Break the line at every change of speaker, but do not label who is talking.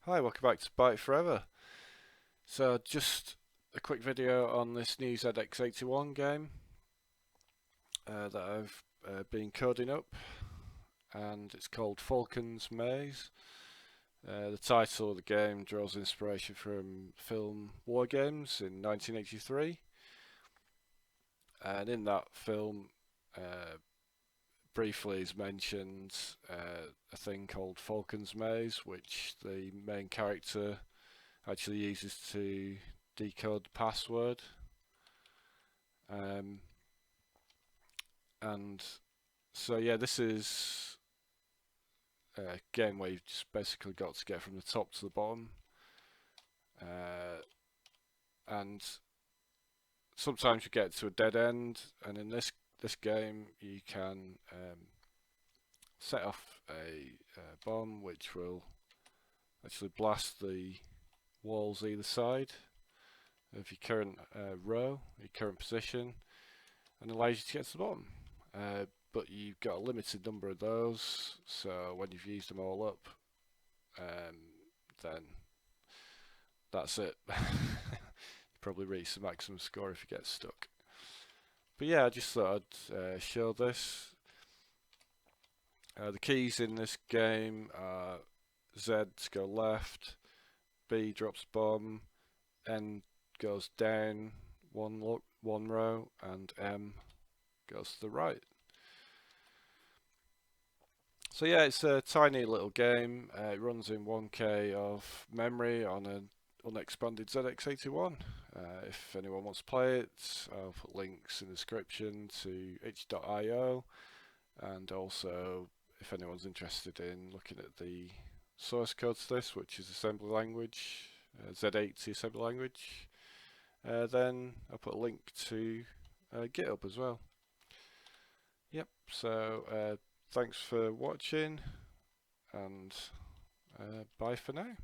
Hi, welcome back to Byte Forever. So just a quick video on this new ZX81 game that I've been coding up, and it's called Falken's Maze. The title of the game draws inspiration from film War Games in 1983, and in that film briefly is mentioned a thing called Falken's Maze, which the main character actually uses to decode the password. Um, and so yeah, this is a game where you've just basically got to get from the top to the bottom, and sometimes you get to a dead end. And in this game, you can set off a bomb which will actually blast the walls either side of your current row, your current position, and allows you to get to the bottom. But you've got a limited number of those, so when you've used them all up, then that's it. You probably reach the maximum score if you get stuck. But yeah, I just thought I'd show this. The keys in this game are Z to go left, B drops bomb, N goes down one row, and M goes to the right. So yeah, it's a tiny little game. It runs in 1K of memory on an unexpanded ZX81. If anyone wants to play it, I'll put links in the description to itch.io, and also if anyone's interested in looking at the source code to this, which is assembly language, Z80 assembly language, then I'll put a link to GitHub as well. Yep, so thanks for watching, and bye for now.